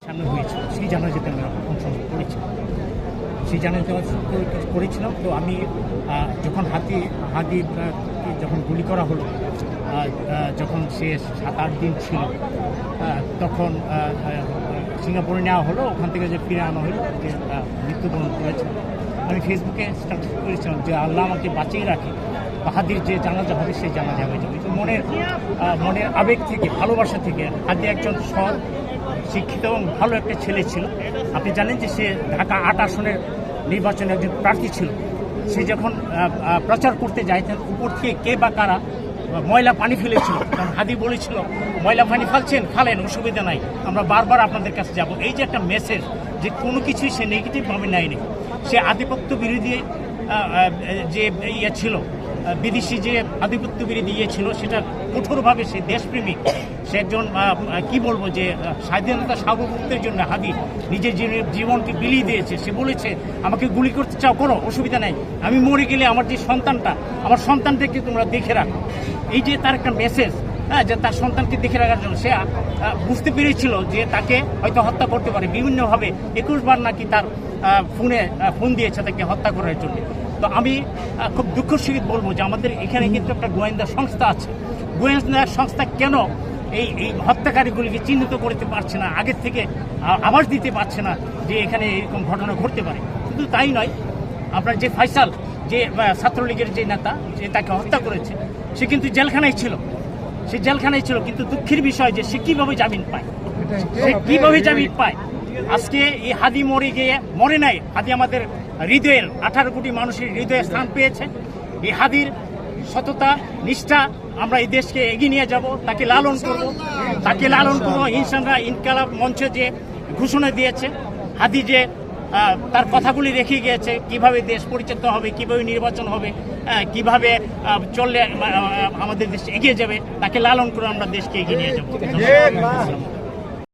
সামনে হয়েছিল সেই জানাজাতে আমি অংশগ্রহণ করেছিলাম। সেই জানাজাতে করেছিলাম। তো আমি যখন হাদি যখন গুলি করা হলো, যখন সে 7-8 দিন ছিল, তখন সিঙ্গাপুরে নেওয়া হলো, ওখান থেকে যে ফিরে আনা হলো, যে মৃত্যুবরণ করেছে। আমি ফেসবুকে স্ট্যাটাস করেছিলাম যে আল্লাহ আমাকে বাঁচিয়ে রাখে, হাদির যে জানাজা হবে সেই জানাজা হয়ে যাবে। তো মনের আবেগ থেকে, ভালোবাসা থেকে। হাদি একজন সৎ, শিক্ষিত এবং ভালো একটা ছেলে ছিল। আপনি জানেন যে সে ঢাকা 8 আসনের নির্বাচনে একজন প্রার্থী ছিল। সে যখন প্রচার করতে যাইতেন, উপর থেকে কে বা কারা ময়লা পানি ফেলেছিল, কারণ হাদি বলেছিল ময়লা পানি ফালেন, অসুবিধা নাই, আমরা বারবার আপনাদের কাছে যাব। এই যে একটা মেসেজ, যে কোনো কিছুই সে নেগেটিভভাবে নেয়নি। সে আধিপত্য বিরোধী যে ইয়ে ছিল, বিদেশি যে আধিপত্য বিরোধী ইয়ে ছিল, সেটা কঠোরভাবে সে দেশপ্রেমিক। সে একজন কি বলবো, যে স্বাধীনতা সার্বভৌমত্বের জন্য হাদি নিজের জীবনকে বিলিয়ে দিয়েছে। সে বলেছে আমাকে গুলি করতে চাও, করো, অসুবিধা নেই, আমি মরে গেলে আমার যে আমার সন্তানটাকে তোমরা দেখে রাখো। এই যে তার একটা মেসেজ, যে তার সন্তানকে দেখে রাখার জন্য সে বুঝতে পেরেছিল যে তাকে হয়তো হত্যা করতে পারে বিভিন্নভাবে। 21 বার নাকি তার ফোন দিয়েছে তাকে হত্যা করার জন্য। তো আমি খুব দুঃখের সহিত বলবো যে আমাদের এখানে কিন্তু একটা গোয়েন্দা সংস্থা আছে। গোয়েন্দা সংস্থা কেন এই হত্যাকারীগুলিকে চিহ্নিত করতে পারছে না, আগের থেকে আভাস দিতে পারছে না যে এখানে এরকম ঘটনা ঘটতে পারে? শুধু তাই নয়, আপনার যে ফয়সাল, যে ছাত্রলীগের যে নেতা, যে তাকে হত্যা করেছে, সে কিন্তু জেলখানায় ছিল। কিন্তু দুঃখের বিষয় যে সে কিভাবে জামিন পায়। আজকে এই হাদি মরে নাই। হাদি আমাদের হৃদয়ের 18 কোটি মানুষের হৃদয়ে স্থান পেয়েছে। এই হাদির সততা, নিষ্ঠা, আমরা এই দেশকে এগিয়ে নিয়ে যাব, তাকে লালন করবো। ইনকালাব মঞ্চ যে ঘোষণা দিয়েছে, হাদি যে তার কথাগুলি রেখে গিয়েছে, কিভাবে দেশ পরিচালিত হবে, কিভাবে নির্বাচন হবে, কিভাবে চললে আমাদের দেশ এগিয়ে যাবে, তাকে লালন করে আমরা দেশকে এগিয়ে নিয়ে যাবো।